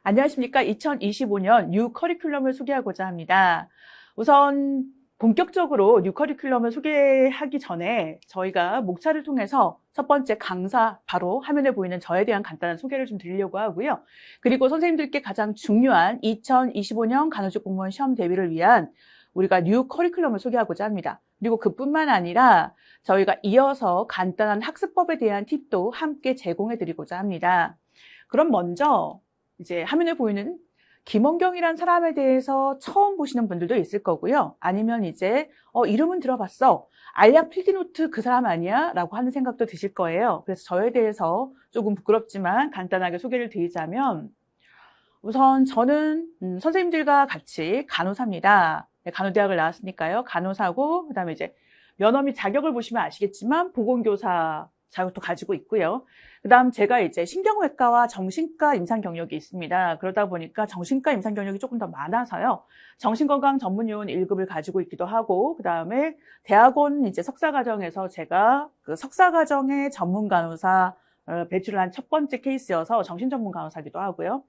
안녕하십니까. 2025년 뉴 커리큘럼을 소개하고자 합니다. 우선 본격적으로 뉴 커리큘럼을 소개하기 전에 저희가 목차를 통해서 첫 번째 강사, 바로 화면에 보이는 저에 대한 간단한 소개를 좀 드리려고 하고요. 그리고 선생님들께 가장 중요한 2025년 간호직 공무원 시험 대비를 위한 우리가 뉴 커리큘럼을 소개하고자 합니다. 그리고 그뿐만 아니라 저희가 이어서 간단한 학습법에 대한 팁도 함께 제공해 드리고자 합니다. 그럼 먼저 이제 화면에 보이는 김원경이란 사람에 대해서 처음 보시는 분들도 있을 거고요. 아니면 이제 이름은 들어봤어. 알약 필기노트 그 사람 아니야? 라고 하는 생각도 드실 거예요. 그래서 저에 대해서 조금 부끄럽지만 간단하게 소개를 드리자면, 우선 저는 선생님들과 같이 간호사입니다. 네, 간호대학을 나왔으니까요. 간호사고, 그다음에 이제 면허 및 자격을 보시면 아시겠지만 보건교사 자격도 가지고 있고요. 그다음 제가 이제 신경외과와 정신과 임상 경력이 있습니다. 그러다 보니까 정신과 임상 경력이 조금 더 많아서요. 정신건강 전문요원 1급을 가지고 있기도 하고, 그다음에 대학원 이제 석사과정에서 제가 그 석사과정의 전문 간호사 배출을 한 첫 번째 케이스여서 정신 전문 간호사기도 하고요.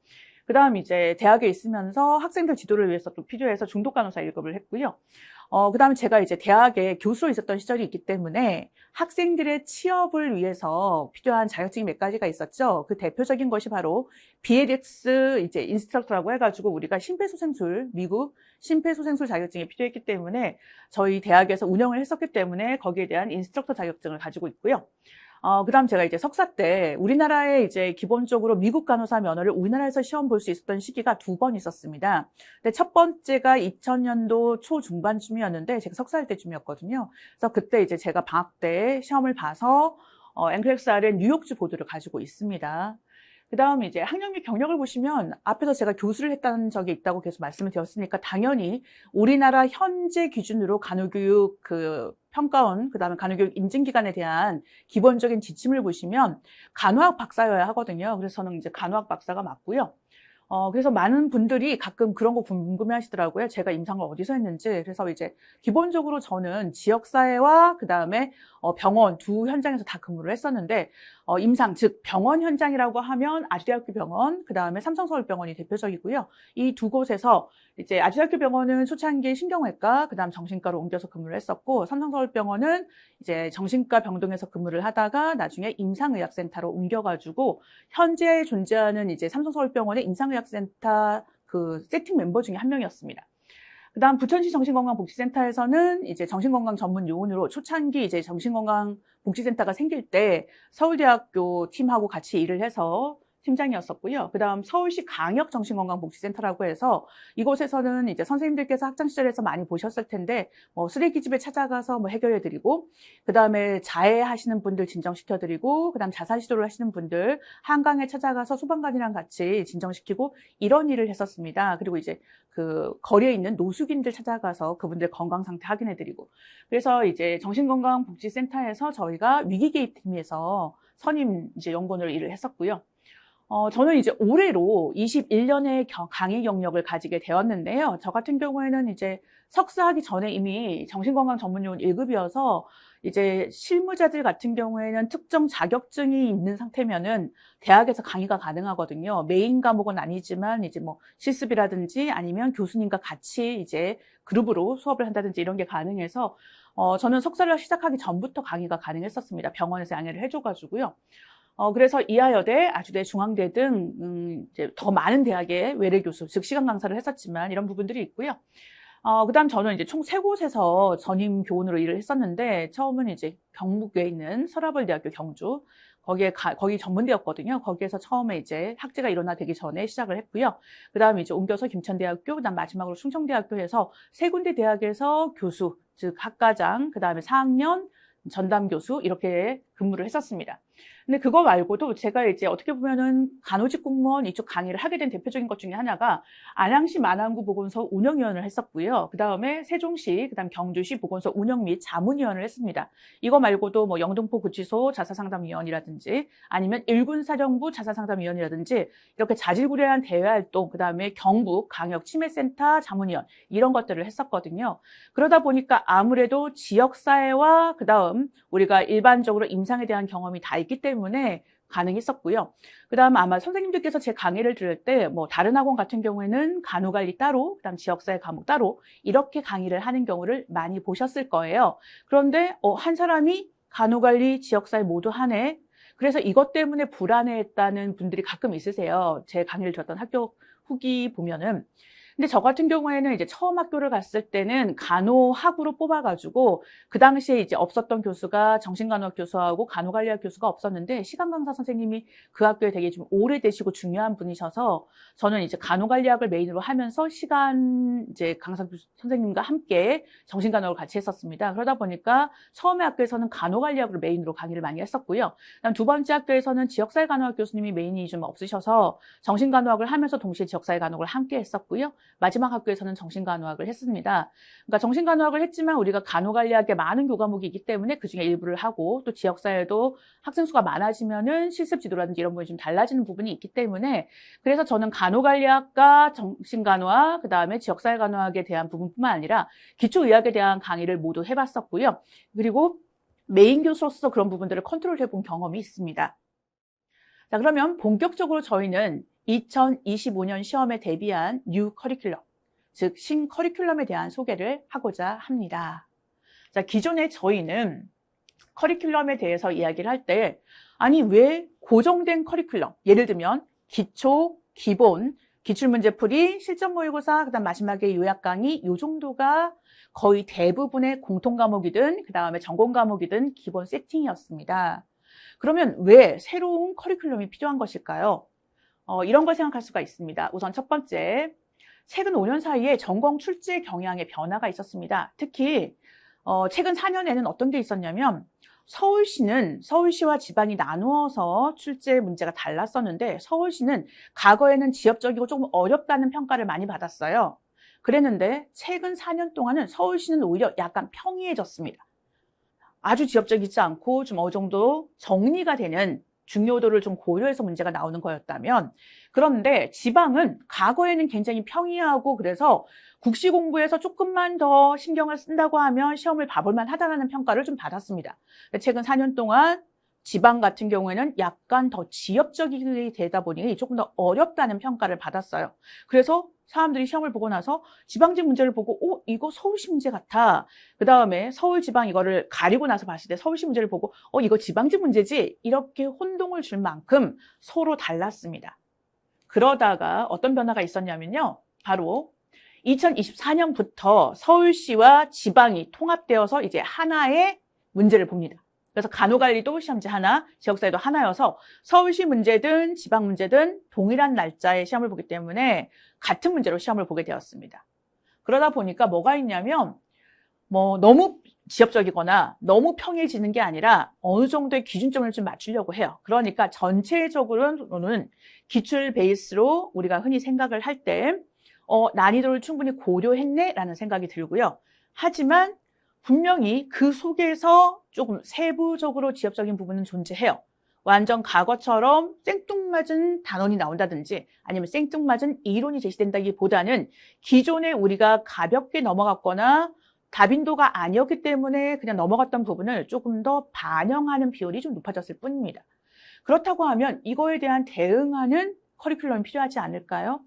그다음 이제 대학에 있으면서 학생들 지도를 위해서 또 필요해서 중독 간호사 1급을 했고요. 그다음에 제가 이제 대학에 교수로 있었던 시절이 있기 때문에 학생들의 취업을 위해서 필요한 자격증이 몇 가지가 있었죠. 그 대표적인 것이 바로 BLS 이제 인스트럭터라고 해가지고 우리가 심폐소생술, 미국 심폐소생술 자격증이 필요했기 때문에 저희 대학에서 운영을 했었기 때문에 거기에 대한 인스트럭터 자격증을 가지고 있고요. 그다음 제가 이제 석사 때 우리나라에 이제 기본적으로 미국 간호사 면허를 우리나라에서 시험 볼 수 있었던 시기가 2번 있었습니다. 근데 첫 번째가 2000년도 초중반쯤이었는데 제가 석사할 때쯤이었거든요. 그래서 그때 이제 제가 방학 때 시험을 봐서 NCLEXR의 뉴욕주 보드를 가지고 있습니다. 그다음 이제 학력 및 경력을 보시면 앞에서 제가 교수를 했다는 적이 있다고 계속 말씀을 드렸으니까 당연히 우리나라 현재 기준으로 간호교육 평가원, 그다음에 간호교육 인증기관에 대한 기본적인 지침을 보시면 간호학 박사여야 하거든요. 그래서 저는 이제 간호학 박사가 맞고요. 그래서 많은 분들이 가끔 그런 거 궁금해 하시더라고요. 제가 임상을 어디서 했는지. 그래서 이제 기본적으로 저는 지역사회와 그다음에 병원 두 현장에서 다 근무를 했었는데, 임상, 즉 병원 현장이라고 하면 아주대학교 병원, 그다음에 삼성서울병원이 대표적이고요. 이 두 곳에서 이제 아주대학교 병원은 초창기 신경외과, 그다음 정신과로 옮겨서 근무를 했었고, 삼성서울병원은 이제 정신과 병동에서 근무를 하다가 나중에 임상의학센터로 옮겨가지고 현재 존재하는 이제 삼성서울병원의 임상의학센터 그 세팅 멤버 중에 한 명이었습니다. 그다음 부천시 정신건강복지센터에서는 이제 정신건강 전문 요원으로 초창기 이제 정신건강복지센터가 생길 때 서울대학교 팀하고 같이 일을 해서 팀장이었었고요. 그다음 서울시 강역정신건강복지센터라고 해서 이곳에서는 이제 선생님들께서 학창 시절에서 많이 보셨을 텐데 쓰레기집에 찾아가서 해결해드리고, 그다음에 자해하시는 분들 진정시켜드리고, 그다음 자살 시도를 하시는 분들 한강에 찾아가서 소방관이랑 같이 진정시키고 이런 일을 했었습니다. 그리고 이제 그 거리에 있는 노숙인들 찾아가서 그분들 건강 상태 확인해드리고, 그래서 이제 정신건강복지센터에서 저희가 위기개입팀에서 선임 이제 연구원으로 일을 했었고요. 저는 이제 올해로 21년의 강의 경력을 가지게 되었는데요. 저 같은 경우에는 이제 석사하기 전에 이미 정신건강 전문요원 1급이어서 이제 실무자들 같은 경우에는 특정 자격증이 있는 상태면은 대학에서 강의가 가능하거든요. 메인 과목은 아니지만 이제 실습이라든지 아니면 교수님과 같이 이제 그룹으로 수업을 한다든지 이런 게 가능해서 저는 석사를 시작하기 전부터 강의가 가능했었습니다. 병원에서 양해를 해줘가지고요. 그래서 이하여대, 아주대, 중앙대 등 이제 더 많은 대학의 외래 교수, 즉 시간 강사를 했었지만 이런 부분들이 있고요. 그다음 저는 이제 총 3곳에서 전임 교원으로 일을 했었는데, 처음은 이제 경북에 있는 서라벌대학교 경주, 거기 전문대였거든요. 거기에서 처음에 이제 학제가 일어나기 전에 시작을 했고요. 그다음에 이제 옮겨서 김천대학교, 그다음 마지막으로 충청대학교 해서 3군데 대학에서 교수, 즉 학과장, 그다음에 4학년 전담 교수 이렇게 근무를 했었습니다. 근데 그거 말고도 제가 이제 어떻게 보면은 간호직 공무원 이쪽 강의를 하게 된 대표적인 것 중에 하나가 안양시 만안구 보건소 운영위원을 했었고요. 그 다음에 세종시, 그 다음 경주시 보건소 운영 및 자문위원을 했습니다. 이거 말고도 영등포 구치소 자사상담위원이라든지 아니면 일군사령부 자사상담위원이라든지 이렇게 자질구레한 대외활동, 그 다음에 경북 강역치매센터 자문위원 이런 것들을 했었거든요. 그러다 보니까 아무래도 지역사회와 그 다음 우리가 일반적으로 임상에 대한 경험이 다 있기 때문에 가능했었고요. 그다음 아마 선생님들께서 제 강의를 들을 때 뭐 다른 학원 같은 경우에는 간호관리 따로, 그다음 지역사회 과목 따로 이렇게 강의를 하는 경우를 많이 보셨을 거예요. 그런데 한 사람이 간호관리, 지역사회 모두 하네. 그래서 이것 때문에 불안해했다는 분들이 가끔 있으세요. 제 강의를 들었던 학교 후기 보면은. 근데 저 같은 경우에는 이제 처음 학교를 갔을 때는 간호학으로 뽑아가지고 그 당시에 이제 없었던 교수가 정신간호학 교수하고 간호관리학 교수가 없었는데 시간 강사 선생님이 그 학교에 되게 좀 오래되시고 중요한 분이셔서 저는 이제 간호관리학을 메인으로 하면서 시간 이제 강사 선생님과 함께 정신간호를 같이 했었습니다. 그러다 보니까 처음에 학교에서는 간호관리학을 메인으로 강의를 많이 했었고요. 그다음 두 번째 학교에서는 지역사회 간호학 교수님이 메인이 좀 없으셔서 정신간호학을 하면서 동시에 지역사회 간호학을 함께 했었고요. 마지막 학교에서는 정신간호학을 했습니다. 그러니까 정신간호학을 했지만 우리가 간호관리학에 많은 교과목이 있기 때문에 그중에 일부를 하고 또 지역사회도 학생 수가 많아지면은 실습 지도라든지 이런 부분이 좀 달라지는 부분이 있기 때문에 그래서 저는 간호관리학과 정신간호학 그다음에 지역사회 간호학에 대한 부분뿐만 아니라 기초의학에 대한 강의를 모두 해봤었고요. 그리고 메인 교수로서 그런 부분들을 컨트롤해본 경험이 있습니다. 자, 그러면 본격적으로 저희는 2025년 시험에 대비한 뉴 커리큘럼, 즉 신커리큘럼에 대한 소개를 하고자 합니다. 자, 기존에 저희는 커리큘럼에 대해서 이야기를 할 때 아니 왜 고정된 커리큘럼, 예를 들면 기초, 기본, 기출문제풀이, 실전 모의고사, 그다음 마지막에 요약 강의 이 정도가 거의 대부분의 공통 과목이든 그다음에 전공 과목이든 기본 세팅이었습니다. 그러면 왜 새로운 커리큘럼이 필요한 것일까요? 이런 걸 생각할 수가 있습니다. 우선 첫 번째, 최근 5년 사이에 전공 출제 경향의 변화가 있었습니다. 특히 최근 4년에는 어떤 게 있었냐면 서울시는 서울시와 지방이 나누어서 출제 문제가 달랐었는데 서울시는 과거에는 지역적이고 조금 어렵다는 평가를 많이 받았어요. 그랬는데 최근 4년 동안은 서울시는 오히려 약간 평이해졌습니다. 아주 지역적이지 않고 좀 어느 정도 정리가 되는 중요도를 좀 고려해서 문제가 나오는 거였다면 그런데 지방은 과거에는 굉장히 평이하고 그래서 국시 공부에서 조금만 더 신경을 쓴다고 하면 시험을 봐볼 만하다는 평가를 좀 받았습니다. 최근 4년 동안 지방 같은 경우에는 약간 더 지역적이 되다 보니 조금 더 어렵다는 평가를 받았어요. 그래서 사람들이 시험을 보고 나서 지방지 문제를 보고 이거 서울시 문제 같아. 그 다음에 서울 지방 이거를 가리고 나서 봤을 때 서울시 문제를 보고 이거 지방지 문제지. 이렇게 혼동을 줄 만큼 서로 달랐습니다. 그러다가 어떤 변화가 있었냐면요. 바로 2024년부터 서울시와 지방이 통합되어서 이제 하나의 문제를 봅니다. 그래서 간호관리도 시험지 하나, 지역사회도 하나여서 서울시 문제든 지방 문제든 동일한 날짜에 시험을 보기 때문에 같은 문제로 시험을 보게 되었습니다. 그러다 보니까 뭐가 있냐면 너무 지역적이거나 너무 평이해지는 게 아니라 어느 정도의 기준점을 좀 맞추려고 해요. 그러니까 전체적으로는 기출 베이스로 우리가 흔히 생각을 할 때 난이도를 충분히 고려했네라는 생각이 들고요. 하지만 분명히 그 속에서 조금 세부적으로 지역적인 부분은 존재해요. 완전 과거처럼 생뚱맞은 단원이 나온다든지 아니면 생뚱맞은 이론이 제시된다기보다는 기존에 우리가 가볍게 넘어갔거나 다빈도가 아니었기 때문에 그냥 넘어갔던 부분을 조금 더 반영하는 비율이 좀 높아졌을 뿐입니다. 그렇다고 하면 이거에 대한 대응하는 커리큘럼이 필요하지 않을까요?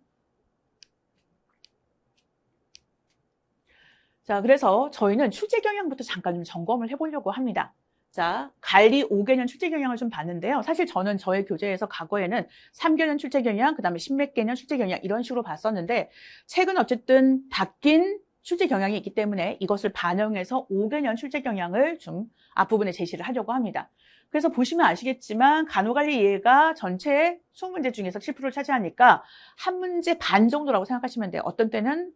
자, 그래서 저희는 출제 경향부터 잠깐 좀 점검을 해보려고 합니다. 자, 관리 5개년 출제 경향을 좀 봤는데요. 사실 저는 저의 교재에서 과거에는 3개년 출제 경향, 그 다음에 10몇 개년 출제 경향 이런 식으로 봤었는데 최근 어쨌든 바뀐 출제 경향이 있기 때문에 이것을 반영해서 5개년 출제 경향을 좀 앞부분에 제시를 하려고 합니다. 그래서 보시면 아시겠지만 간호관리 이해가 전체 20문제 중에서 7%를 차지하니까 한 문제 반 정도라고 생각하시면 돼요. 어떤 때는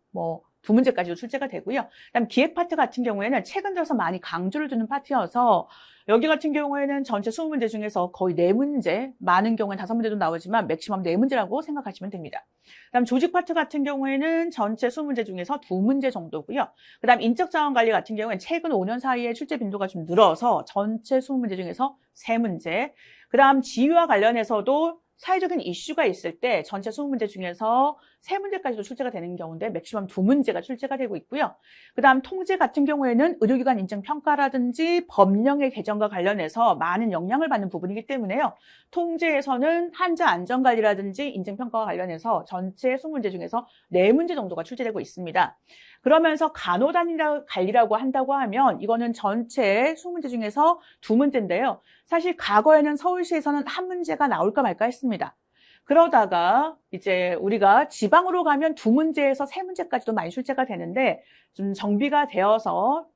2문제까지도 출제가 되고요. 그다음 기획 파트 같은 경우에는 최근 들어서 많이 강조를 두는 파트여서 여기 같은 경우에는 전체 20문제 중에서 거의 4문제, 많은 경우에는 5문제도 나오지만 맥시멈 4문제라고 생각하시면 됩니다. 그다음 조직 파트 같은 경우에는 전체 20문제 중에서 2문제 정도고요. 그다음 인적자원관리 같은 경우에는 최근 5년 사이에 출제 빈도가 좀 늘어서 전체 20문제 중에서 3문제. 그다음 지위와 관련해서도 사회적인 이슈가 있을 때 전체 20문제 중에서 3문제까지도 출제가 되는 경우인데 맥시멈 2문제가 출제가 되고 있고요. 그다음 통제 같은 경우에는 의료기관 인증평가라든지 법령의 개정과 관련해서 많은 영향을 받는 부분이기 때문에요. 통제에서는 환자 안전관리라든지 인증평가와 관련해서 전체 20문제 중에서 4문제 정도가 출제되고 있습니다. 그러면서 간호관리라고 한다고 하면 이거는 전체 20문제 중에서 2문제인데요. 사실 과거에는 서울시에서는 1문제가 나올까 말까 했습니다. 그러다가 이제 우리가 지방으로 가면 2문제에서 3문제까지도 많이 출제가 되는데 좀 정비가 되어서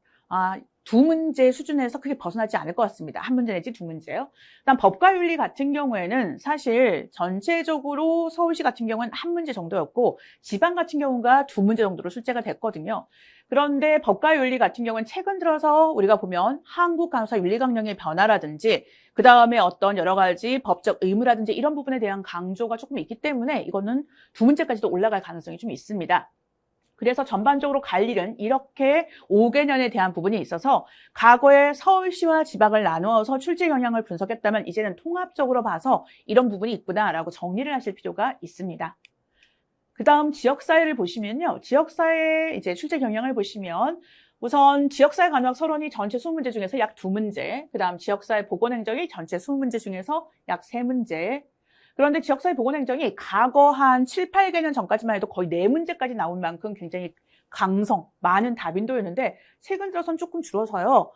2문제 수준에서 크게 벗어나지 않을 것 같습니다. 1문제 내지 2문제요. 그다음 법과윤리 같은 경우에는 사실 전체적으로 서울시 같은 경우는 1문제 정도였고 지방 같은 경우가 2문제 정도로 출제가 됐거든요. 그런데 법과윤리 같은 경우는 최근 들어서 우리가 보면 한국간호사윤리강령의 변화라든지 그 다음에 어떤 여러 가지 법적 의무라든지 이런 부분에 대한 강조가 조금 있기 때문에 이거는 2문제까지도 올라갈 가능성이 좀 있습니다. 그래서 전반적으로 갈 일은 이렇게 5개년에 대한 부분이 있어서 과거에 서울시와 지방을 나누어서 출제 영향을 분석했다면 이제는 통합적으로 봐서 이런 부분이 있구나라고 정리를 하실 필요가 있습니다. 그 다음 지역사회를 보시면요. 지역사회 이제 출제 경향을 보시면 우선 지역사회 간호학 서론이 전체 20문제 중에서 약 2문제, 그 다음 지역사회 보건행정이 전체 20문제 중에서 약 3문제. 그런데 지역사회 보건행정이 과거 한 7, 8개년 전까지만 해도 거의 4문제까지 나올 만큼 굉장히 많은 다빈도였는데 최근 들어선 조금 줄어서요.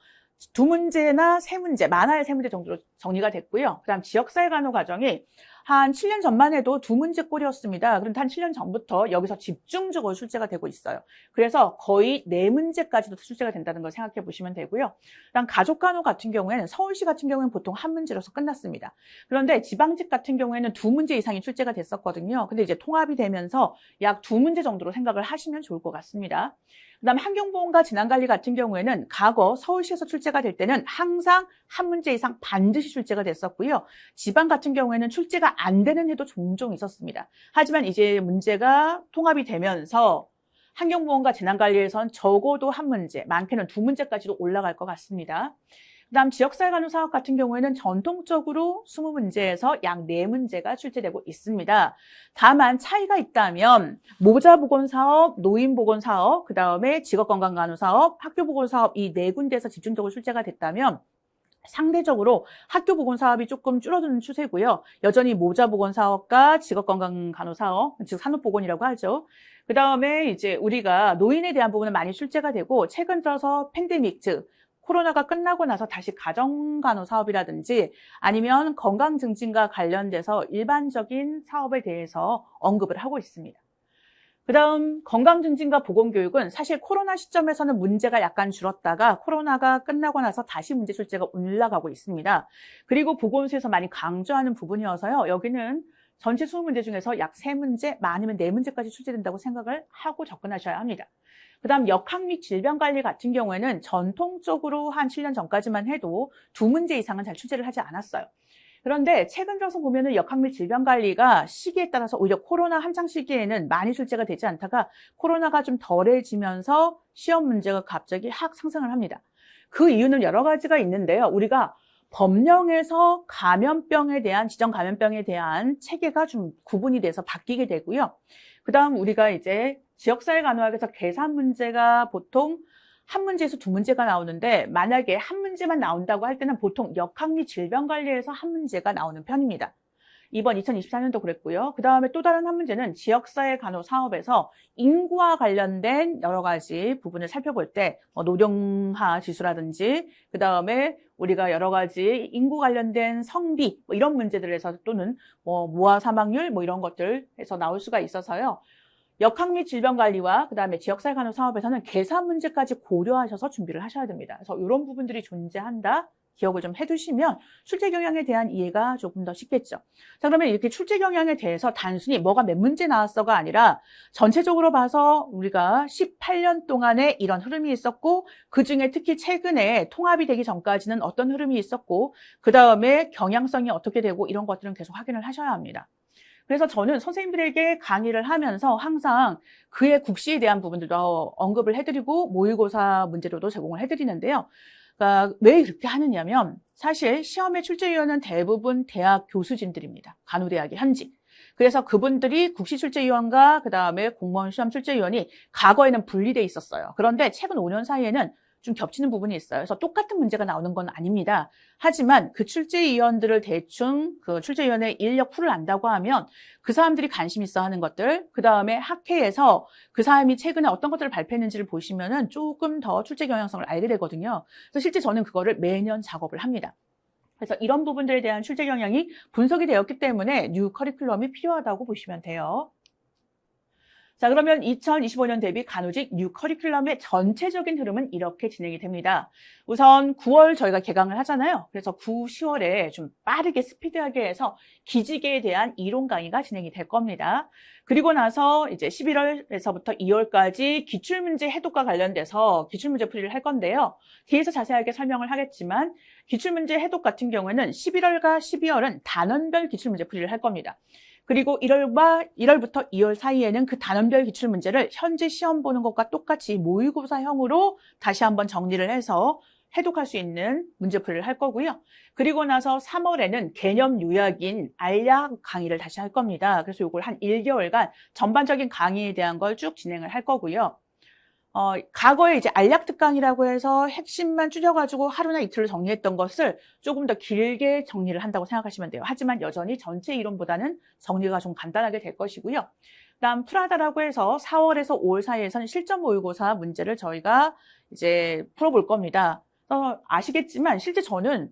2문제나 3문제, 많아야 3문제 정도로 정리가 됐고요. 그 다음 지역사회 간호 과정이 한 7년 전만 해도 2문제 꼴이었습니다. 그런데 한 7년 전부터 여기서 집중적으로 출제가 되고 있어요. 그래서 거의 4문제까지도 출제가 된다는 걸 생각해 보시면 되고요. 그다음 가족간호 같은 경우에는 서울시 같은 경우에는 보통 1문제로서 끝났습니다. 그런데 지방직 같은 경우에는 2문제 이상이 출제가 됐었거든요. 근데 이제 통합이 되면서 약 2문제 정도로 생각을 하시면 좋을 것 같습니다. 그다음 환경보험과 재난관리 같은 경우에는 과거 서울시에서 출제가 될 때는 항상 1문제 이상 반드시 출제가 됐었고요. 지방 같은 경우에는 출제가 안 되는 해도 종종 있었습니다. 하지만 이제 문제가 통합이 되면서 환경보험과 재난관리에선 적어도 1문제, 많게는 2문제까지도 올라갈 것 같습니다. 그다음 지역사회 간호 사업 같은 경우에는 전통적으로 20문제에서 약 4문제가 출제되고 있습니다. 다만 차이가 있다면 모자보건사업, 노인보건사업, 그다음에 직업건강간호사업, 학교보건사업 이 4군데에서 집중적으로 출제가 됐다면 상대적으로 학교보건사업이 조금 줄어드는 추세고요. 여전히 모자보건사업과 직업건강간호사업, 즉 산업보건이라고 하죠. 그 다음에 이제 우리가 노인에 대한 부분은 많이 출제가 되고 최근 들어서 팬데믹, 즉 코로나가 끝나고 나서 다시 가정간호 사업이라든지 아니면 건강 증진과 관련돼서 일반적인 사업에 대해서 언급을 하고 있습니다. 그 다음 건강 증진과 보건교육은 사실 코로나 시점에서는 문제가 약간 줄었다가 코로나가 끝나고 나서 다시 문제 출제가 올라가고 있습니다. 그리고 보건소에서 많이 강조하는 부분이어서요. 여기는 전체 20문제 중에서 약 3문제, 많으면 4문제까지 출제된다고 생각을 하고 접근하셔야 합니다. 그 다음 역학 및 질병관리 같은 경우에는 전통적으로 한 7년 전까지만 해도 2문제 이상은 잘 출제를 하지 않았어요. 그런데 최근 들어서 보면은 역학 및 질병관리가 시기에 따라서 오히려 코로나 한창 시기에는 많이 출제가 되지 않다가 코로나가 좀 덜해지면서 시험 문제가 갑자기 확 상승을 합니다. 그 이유는 여러 가지가 있는데요. 우리가 법령에서 감염병에 대한 지정 감염병에 대한 체계가 좀 구분이 돼서 바뀌게 되고요. 그다음 우리가 이제 지역사회 간호학에서 계산 문제가 보통 1문제에서 2문제가 나오는데 만약에 1문제만 나온다고 할 때는 보통 역학 및 질병관리에서 1문제가 나오는 편입니다. 이번 2024년도 그랬고요. 그 다음에 또 다른 1문제는 지역사회 간호 사업에서 인구와 관련된 여러 가지 부분을 살펴볼 때 노령화 지수라든지 그 다음에 우리가 여러 가지 인구 관련된 성비 이런 문제들에서 또는 모아 사망률 이런 것들에서 나올 수가 있어서요. 역학 및 질병관리와 그다음에 지역사회 간호 사업에서는 계산 문제까지 고려하셔서 준비를 하셔야 됩니다. 그래서 이런 부분들이 존재한다. 기억을 좀 해두시면 출제 경향에 대한 이해가 조금 더 쉽겠죠. 자, 그러면 이렇게 출제 경향에 대해서 단순히 뭐가 몇 문제 나왔어가 아니라 전체적으로 봐서 우리가 18년 동안에 이런 흐름이 있었고 그중에 특히 최근에 통합이 되기 전까지는 어떤 흐름이 있었고 그 다음에 경향성이 어떻게 되고 이런 것들은 계속 확인을 하셔야 합니다. 그래서 저는 선생님들에게 강의를 하면서 항상 그의 국시에 대한 부분들도 언급을 해드리고 모의고사 문제로도 제공을 해드리는데요. 그러니까 왜 그렇게 하느냐면 사실 시험의 출제위원은 대부분 대학 교수진들입니다. 간호대학의 현직. 그래서 그분들이 국시출제위원과 그다음에 공무원 시험 출제위원이 과거에는 분리돼 있었어요. 그런데 최근 5년 사이에는 좀 겹치는 부분이 있어요. 그래서 똑같은 문제가 나오는 건 아닙니다. 하지만 그 출제위원들을 대충 그 출제위원회 인력 풀을 안다고 하면 그 사람들이 관심 있어 하는 것들, 그 다음에 학회에서 그 사람이 최근에 어떤 것들을 발표했는지를 보시면은 조금 더 출제 경향성을 알게 되거든요. 그래서 실제 저는 그거를 매년 작업을 합니다. 그래서 이런 부분들에 대한 출제 경향이 분석이 되었기 때문에 뉴 커리큘럼이 필요하다고 보시면 돼요. 자, 그러면 2025년 대비 간호직 뉴 커리큘럼의 전체적인 흐름은 이렇게 진행이 됩니다. 우선 9월 저희가 개강을 하잖아요. 그래서 9, 10월에 좀 빠르게 스피드하게 해서 기직에 대한 이론 강의가 진행이 될 겁니다. 그리고 나서 이제 11월에서부터 2월까지 기출문제 해독과 관련돼서 기출문제 풀이를 할 건데요. 뒤에서 자세하게 설명을 하겠지만 기출문제 해독 같은 경우에는 11월과 12월은 단원별 기출문제 풀이를 할 겁니다. 그리고 1월부터 2월 사이에는 그 단원별 기출문제를 현재 시험 보는 것과 똑같이 모의고사형으로 다시 한번 정리를 해서 해독할 수 있는 문제풀이를 할 거고요. 그리고 나서 3월에는 개념 요약인 알약 강의를 다시 할 겁니다. 그래서 이걸 한 1개월간 전반적인 강의에 대한 걸 쭉 진행을 할 거고요. 과거에 이제 알약 특강이라고 해서 핵심만 줄여가지고 하루나 이틀로 정리했던 것을 조금 더 길게 정리를 한다고 생각하시면 돼요. 하지만 여전히 전체 이론보다는 정리가 좀 간단하게 될 것이고요. 그다음 프라다라고 해서 4월에서 5월 사이에서는 실전 모의고사 문제를 저희가 이제 풀어볼 겁니다. 아시겠지만 실제 저는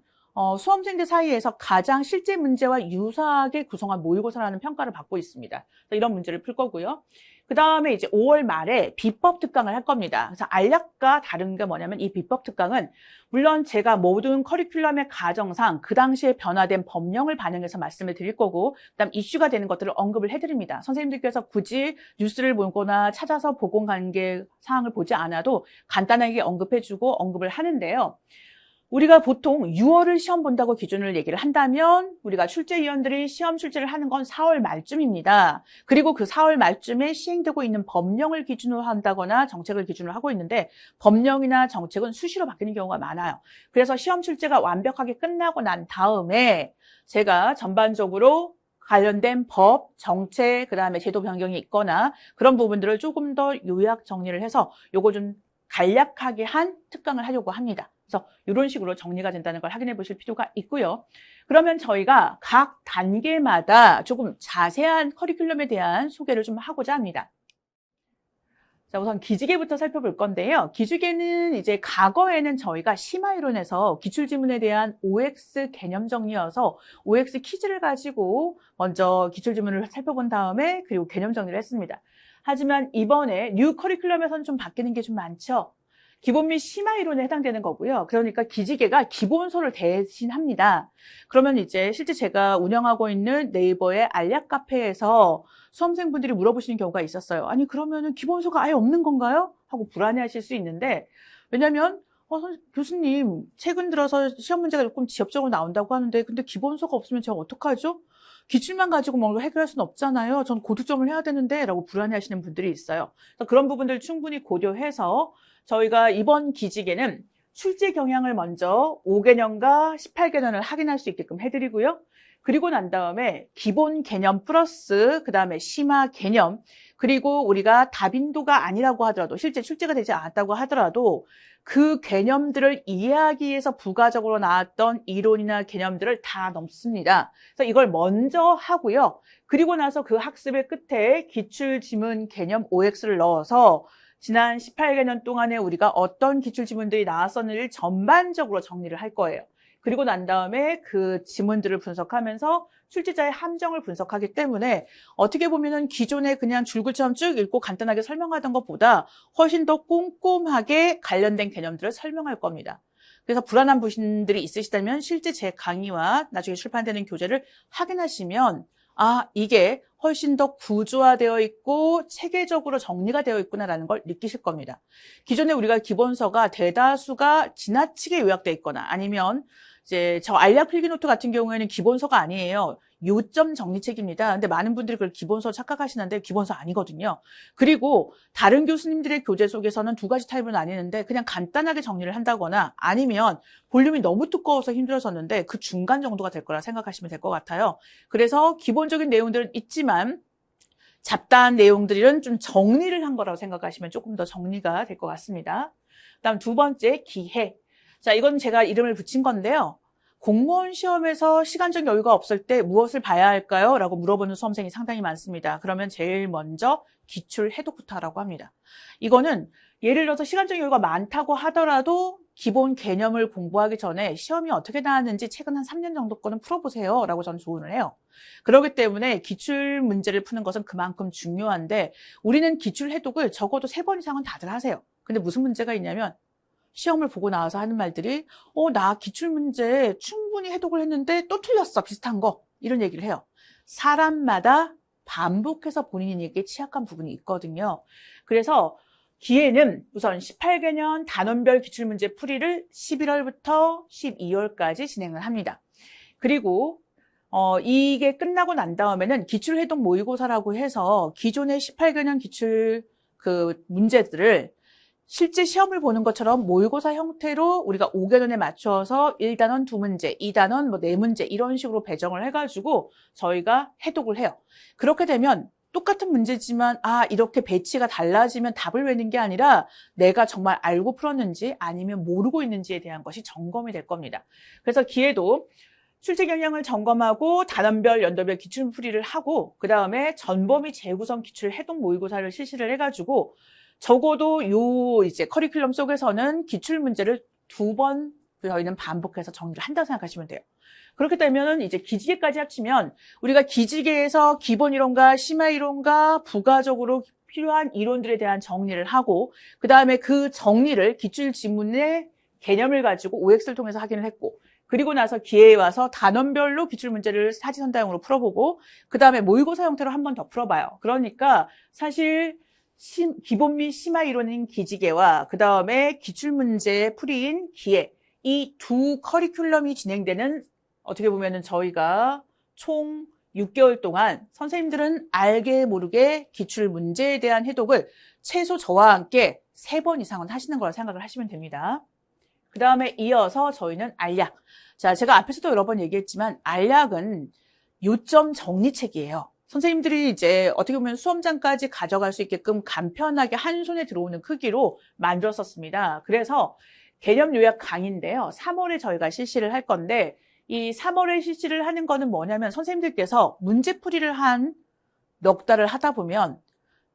수험생들 사이에서 가장 실제 문제와 유사하게 구성한 모의고사라는 평가를 받고 있습니다. 이런 문제를 풀 거고요. 그 다음에 이제 5월 말에 비법 특강을 할 겁니다. 그래서 알약과 다른 게 뭐냐면 이 비법 특강은 물론 제가 모든 커리큘럼의 가정상 그 당시에 변화된 법령을 반영해서 말씀을 드릴 거고 그다음 이슈가 되는 것들을 언급을 해드립니다. 선생님들께서 굳이 뉴스를 보거나 찾아서 보건관계 사항을 보지 않아도 간단하게 언급해주고 언급을 하는데요. 우리가 보통 6월을 시험 본다고 기준을 얘기를 한다면 우리가 출제위원들이 시험 출제를 하는 건 4월 말쯤입니다. 그리고 그 4월 말쯤에 시행되고 있는 법령을 기준으로 한다거나 정책을 기준으로 하고 있는데 법령이나 정책은 수시로 바뀌는 경우가 많아요. 그래서 시험 출제가 완벽하게 끝나고 난 다음에 제가 전반적으로 관련된 법, 정책, 그다음에 제도 변경이 있거나 그런 부분들을 조금 더 요약 정리를 해서 요거 좀 간략하게 한 특강을 하려고 합니다. 그래서 이런 식으로 정리가 된다는 걸 확인해 보실 필요가 있고요. 그러면 저희가 각 단계마다 조금 자세한 커리큘럼에 대한 소개를 좀 하고자 합니다. 자, 우선 기지개부터 살펴볼 건데요. 기지개는 이제 과거에는 저희가 심화이론에서 기출지문에 대한 OX 개념 정리여서 OX 퀴즈를 가지고 먼저 기출지문을 살펴본 다음에 그리고 개념 정리를 했습니다. 하지만 이번에 뉴 커리큘럼에서는 좀 바뀌는 게 좀 많죠. 기본 및 심화 이론에 해당되는 거고요. 그러니까 기지개가 기본서를 대신합니다. 그러면 이제 실제 제가 운영하고 있는 네이버의 알약 카페에서 수험생분들이 물어보시는 경우가 있었어요. 아니 그러면은 기본서가 아예 없는 건가요? 하고 불안해하실 수 있는데 왜냐면 교수님 최근 들어서 시험 문제가 조금 지엽적으로 나온다고 하는데 근데 기본서가 없으면 제가 어떡하죠? 기출만 가지고 뭔가 해결할 수는 없잖아요. 전 고득점을 해야 되는데 라고 불안해하시는 분들이 있어요. 그래서 그런 부분들 충분히 고려해서 저희가 이번 기지개는 출제 경향을 먼저 5개년과 18개년을 확인할 수 있게끔 해드리고요. 그리고 난 다음에 기본 개념 플러스 그 다음에 심화 개념 그리고 우리가 다빈도가 아니라고 하더라도 실제 출제가 되지 않았다고 하더라도 그 개념들을 이해하기 위해서 부가적으로 나왔던 이론이나 개념들을 다 넣습니다. 그래서 이걸 먼저 하고요. 그리고 나서 그 학습의 끝에 기출지문 개념 OX를 넣어서 지난 18개년 동안에 우리가 어떤 기출지문들이 나왔었는지를 전반적으로 정리를 할 거예요. 그리고 난 다음에 그 지문들을 분석하면서 출제자의 함정을 분석하기 때문에 어떻게 보면은 기존에 그냥 줄글처럼 쭉 읽고 간단하게 설명하던 것보다 훨씬 더 꼼꼼하게 관련된 개념들을 설명할 겁니다. 그래서 불안한 분들이 있으시다면 실제 제 강의와 나중에 출판되는 교재를 확인하시면 아, 이게 훨씬 더 구조화되어 있고 체계적으로 정리가 되어 있구나라는 걸 느끼실 겁니다. 기존에 우리가 기본서가 대다수가 지나치게 요약되어 있거나 아니면 이제 저 알약 필기노트 같은 경우에는 기본서가 아니에요. 요점 정리책입니다. 근데 많은 분들이 그걸 기본서 착각하시는데 기본서 아니거든요. 그리고 다른 교수님들의 교재 속에서는 두 가지 타입으로 나뉘는데 그냥 간단하게 정리를 한다거나 아니면 볼륨이 너무 두꺼워서 힘들어졌는데 그 중간 정도가 될 거라 생각하시면 될 것 같아요. 그래서 기본적인 내용들은 있지만 잡다한 내용들은 좀 정리를 한 거라고 생각하시면 조금 더 정리가 될 것 같습니다. 그다음 두 번째, 기해. 자, 이건 제가 이름을 붙인 건데요. 공무원 시험에서 시간적 여유가 없을 때 무엇을 봐야 할까요? 라고 물어보는 수험생이 상당히 많습니다. 그러면 제일 먼저 기출 해독부터 하라고 합니다. 이거는 예를 들어서 시간적 여유가 많다고 하더라도 기본 개념을 공부하기 전에 시험이 어떻게 나왔는지 최근 한 3년 정도 거는 풀어보세요 라고 저는 조언을 해요. 그렇기 때문에 기출 문제를 푸는 것은 그만큼 중요한데 우리는 기출 해독을 적어도 3번 이상은 다들 하세요. 근데 무슨 문제가 있냐면 시험을 보고 나와서 하는 말들이 나 기출문제 충분히 해독을 했는데 또 틀렸어. 비슷한 거. 이런 얘기를 해요. 사람마다 반복해서 본인에게 취약한 부분이 있거든요. 그래서 기회는 우선 18개년 단원별 기출문제 풀이를 11월부터 12월까지 진행을 합니다. 그리고 이게 끝나고 난 다음에는 기출해독 모의고사라고 해서 기존의 18개년 기출 그 문제들을 실제 시험을 보는 것처럼 모의고사 형태로 우리가 5개년에 맞춰서 1단원 2문제, 2단원 4문제 이런 식으로 배정을 해가지고 저희가 해독을 해요. 그렇게 되면 똑같은 문제지만 이렇게 배치가 달라지면 답을 외는 게 아니라 내가 정말 알고 풀었는지 아니면 모르고 있는지에 대한 것이 점검이 될 겁니다. 그래서 기회도 출제 경향을 점검하고 단원별, 연도별 기출풀이를 하고 그 다음에 전범위 재구성 기출 해독 모의고사를 실시를 해가지고 적어도 이제 커리큘럼 속에서는 기출 문제를 2번 저희는 반복해서 정리를 한다고 생각하시면 돼요. 그렇게 되면 이제 기지개까지 합치면 우리가 기지개에서 기본 이론과 심화 이론과 부가적으로 필요한 이론들에 대한 정리를 하고 그 다음에 그 정리를 기출 지문의 개념을 가지고 OX를 통해서 확인을 했고 그리고 나서 기회에 와서 단원별로 기출문제를 사지선다형으로 풀어보고 그 다음에 모의고사 형태로 한 번 더 풀어봐요. 그러니까 사실 기본 및 심화 이론인 기지개와 그 다음에 기출문제 풀이인 기회 이 두 커리큘럼이 진행되는 어떻게 보면은 저희가 총 6개월 동안 선생님들은 알게 모르게 기출문제에 대한 해독을 최소 저와 함께 3번 이상은 하시는 거라 생각을 하시면 됩니다. 그 다음에 이어서 저희는 알약. 자, 제가 앞에서도 여러 번 얘기했지만 알약은 요점 정리책이에요. 선생님들이 이제 어떻게 보면 수험장까지 가져갈 수 있게끔 간편하게 한 손에 들어오는 크기로 만들었었습니다. 그래서 개념 요약 강의인데요. 3월에 저희가 실시를 할 건데 이 3월에 실시를 하는 거는 뭐냐면 선생님들께서 문제풀이를 한 넉 달을 하다 보면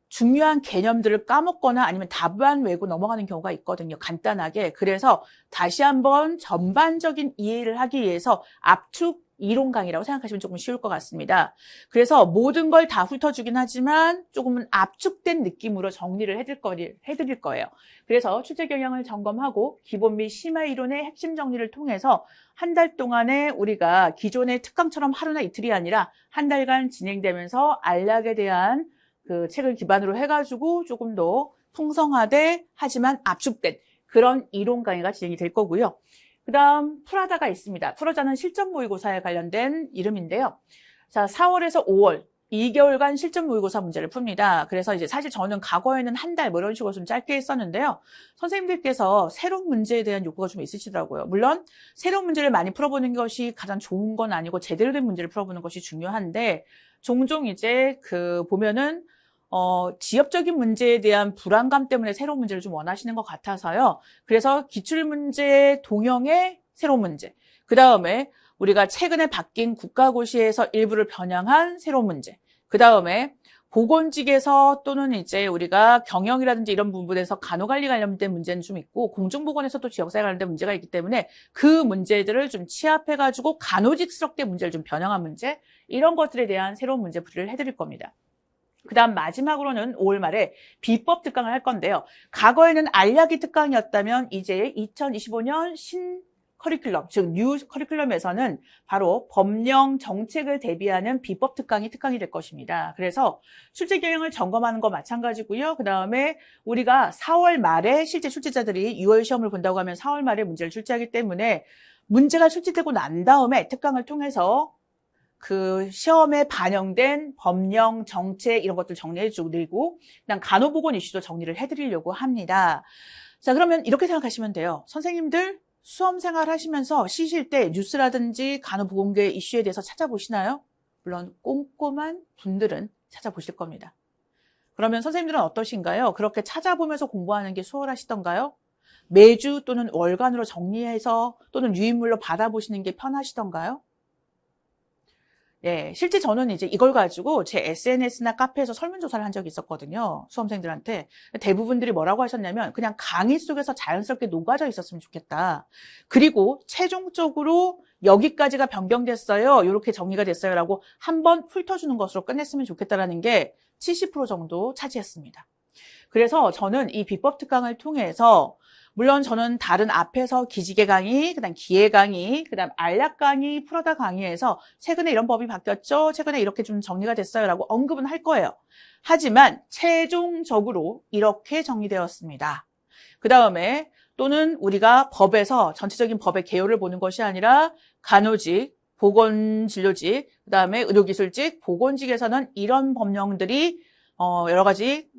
중요한 개념들을 까먹거나 아니면 답안 외고 넘어가는 경우가 있거든요. 간단하게. 그래서 다시 한번 전반적인 이해를 하기 위해서 압축 이론 강의라고 생각하시면 조금 쉬울 것 같습니다. 그래서 모든 걸 다 훑어주긴 하지만 조금은 압축된 느낌으로 정리를 해드릴 거예요. 그래서 출제 경향을 점검하고 기본 및 심화 이론의 핵심 정리를 통해서 한 달 동안에 우리가 기존의 특강처럼 하루나 이틀이 아니라 한 달간 진행되면서 알약에 대한 그 책을 기반으로 해가지고 조금 더 풍성하되 하지만 압축된 그런 이론 강의가 진행이 될 거고요. 그 다음 프라다가 있습니다. 프라다는 실전 모의고사에 관련된 이름인데요. 자, 4월에서 5월 2개월간 실전 모의고사 문제를 풉니다. 그래서 이제 사실 저는 과거에는 한 달 뭐 이런 식으로 좀 짧게 했었는데요. 선생님들께서 새로운 문제에 대한 욕구가 좀 있으시더라고요. 물론 새로운 문제를 많이 풀어보는 것이 가장 좋은 건 아니고 제대로 된 문제를 풀어보는 것이 중요한데 종종 이제 보면은 지엽적인 문제에 대한 불안감 때문에 새로운 문제를 좀 원하시는 것 같아서요. 그래서 기출문제 동형의 새로운 문제. 그 다음에 우리가 최근에 바뀐 국가고시에서 일부를 변형한 새로운 문제. 그 다음에 보건직에서 또는 이제 우리가 경영이라든지 이런 부분에서 간호관리 관련된 문제는 좀 있고 공중보건에서도 지역사회 관련된 문제가 있기 때문에 그 문제들을 좀 취합해가지고 간호직스럽게 문제를 좀 변형한 문제 이런 것들에 대한 새로운 문제풀이를 해드릴 겁니다. 그 다음 마지막으로는 5월 말에 비법 특강을 할 건데요. 과거에는 알약이 특강이었다면 이제 2025년 신 커리큘럼, 즉 뉴 커리큘럼에서는 바로 법령 정책을 대비하는 비법 특강이 될 것입니다. 그래서 출제 경향을 점검하는 거 마찬가지고요. 그 다음에 우리가 4월 말에 실제 출제자들이 6월 시험을 본다고 하면 4월 말에 문제를 출제하기 때문에 문제가 출제되고 난 다음에 특강을 통해서 그 시험에 반영된 법령, 정책 이런 것들 정리해드리고 그냥 간호보건 이슈도 정리를 해드리려고 합니다. 자, 그러면 이렇게 생각하시면 돼요. 선생님들 수험 생활 하시면서 쉬실 때 뉴스라든지 간호보건계 이슈에 대해서 찾아보시나요? 물론 꼼꼼한 분들은 찾아보실 겁니다. 그러면 선생님들은 어떠신가요? 그렇게 찾아보면서 공부하는 게 수월하시던가요? 매주 또는 월간으로 정리해서 또는 유인물로 받아보시는 게 편하시던가요? 예, 실제 저는 이제 이걸 가지고 제 SNS나 카페에서 설문조사를 한 적이 있었거든요. 수험생들한테. 대부분들이 뭐라고 하셨냐면 그냥 강의 속에서 자연스럽게 녹아져 있었으면 좋겠다. 그리고 최종적으로 여기까지가 변경됐어요. 이렇게 정리가 됐어요. 라고 한번 훑어주는 것으로 끝냈으면 좋겠다라는 게 70% 정도 차지했습니다. 그래서 저는 이 비법 특강을 통해서 물론 저는 다른 앞에서 기지개 강의, 그다음 기회 강의, 그다음 알약 강의, 프로다 강의에서 최근에 이런 법이 바뀌었죠. 최근에 이렇게 좀 정리가 됐어요라고 언급은 할 거예요. 하지만 최종적으로 이렇게 정리되었습니다. 그다음에 또는 우리가 법에서 전체적인 법의 개요를 보는 것이 아니라 간호직, 보건진료직, 그다음에 의료기술직, 보건직에서는 이런 법령들이 여러 가지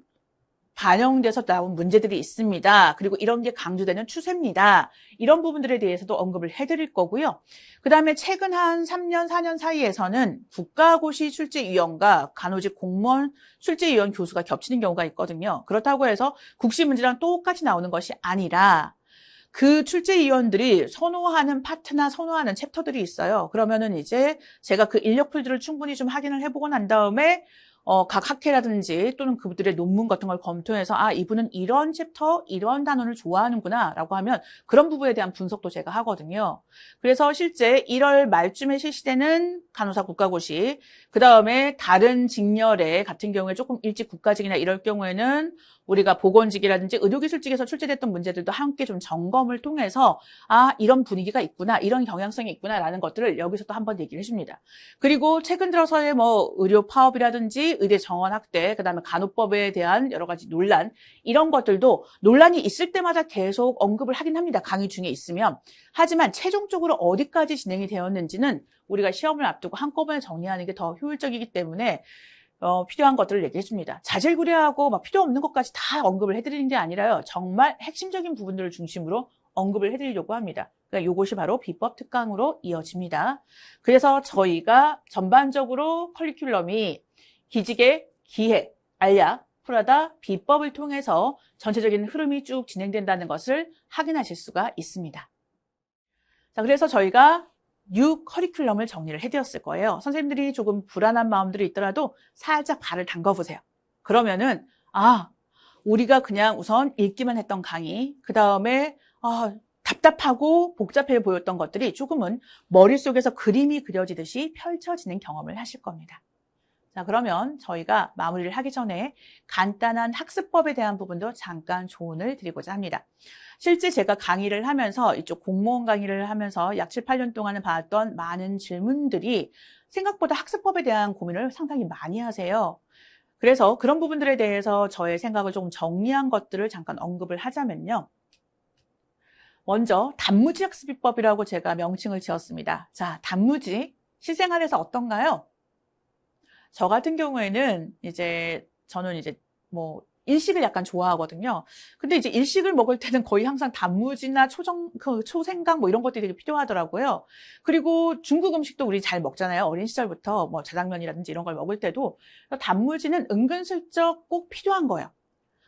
반영돼서 나온 문제들이 있습니다. 그리고 이런 게 강조되는 추세입니다. 이런 부분들에 대해서도 언급을 해드릴 거고요. 그 다음에 최근 한 3년, 4년 사이에서는 국가고시 출제위원과 간호직 공무원 출제위원 교수가 겹치는 경우가 있거든요. 그렇다고 해서 국시 문제랑 똑같이 나오는 것이 아니라 그 출제위원들이 선호하는 파트나 선호하는 챕터들이 있어요. 그러면은 이제 제가 그 인력풀들을 충분히 좀 확인을 해보고 난 다음에 각 학회라든지 또는 그분들의 논문 같은 걸 검토해서 이분은 이런 챕터, 이런 단원을 좋아하는구나 라고 하면 그런 부분에 대한 분석도 제가 하거든요. 그래서 실제 1월 말쯤에 실시되는 간호사 국가고시, 그 다음에 다른 직렬에 같은 경우에 조금 일찍 국가직이나 이럴 경우에는 우리가 보건직이라든지 의료기술직에서 출제됐던 문제들도 함께 좀 점검을 통해서 이런 분위기가 있구나, 이런 경향성이 있구나라는 것들을 여기서 또 한번 얘기를 해줍니다. 그리고 최근 들어서의 뭐 의료 파업이라든지 의대 정원 확대, 그다음에 간호법에 대한 여러 가지 논란 이런 것들도 논란이 있을 때마다 계속 언급을 하긴 합니다. 강의 중에 있으면. 하지만 최종적으로 어디까지 진행이 되었는지는 우리가 시험을 앞두고 한꺼번에 정리하는 게 더 효율적이기 때문에 필요한 것들을 얘기해 줍니다. 자질구레하고 막 필요 없는 것까지 다 언급을 해드리는 게 아니라요. 정말 핵심적인 부분들을 중심으로 언급을 해드리려고 합니다. 그러니까 이것이 바로 비법 특강으로 이어집니다. 그래서 저희가 전반적으로 커리큘럼이 기지개, 기해, 알약, 프라다, 비법을 통해서 전체적인 흐름이 쭉 진행된다는 것을 확인하실 수가 있습니다. 자, 그래서 저희가 뉴 커리큘럼을 정리를 해드렸을 거예요. 선생님들이 조금 불안한 마음들이 있더라도 살짝 발을 담궈보세요. 그러면은 우리가 그냥 우선 읽기만 했던 강의, 그 다음에 답답하고 복잡해 보였던 것들이 조금은 머릿속에서 그림이 그려지듯이 펼쳐지는 경험을 하실 겁니다. 자, 그러면 저희가 마무리를 하기 전에 간단한 학습법에 대한 부분도 잠깐 조언을 드리고자 합니다. 실제 제가 강의를 하면서 이쪽 공무원 강의를 하면서 약 7, 8년 동안은 받았던 많은 질문들이 생각보다 학습법에 대한 고민을 상당히 많이 하세요. 그래서 그런 부분들에 대해서 저의 생각을 조금 정리한 것들을 잠깐 언급을 하자면요. 먼저 단무지 학습비법이라고 제가 명칭을 지었습니다. 자, 단무지 실생활에서 어떤가요? 저 같은 경우에는 저는 일식을 약간 좋아하거든요. 근데 이제 일식을 먹을 때는 거의 항상 단무지나 초생강 이런 것들이 되게 필요하더라고요. 그리고 중국 음식도 우리 잘 먹잖아요. 어린 시절부터 자장면이라든지 이런 걸 먹을 때도 단무지는 은근슬쩍 꼭 필요한 거예요.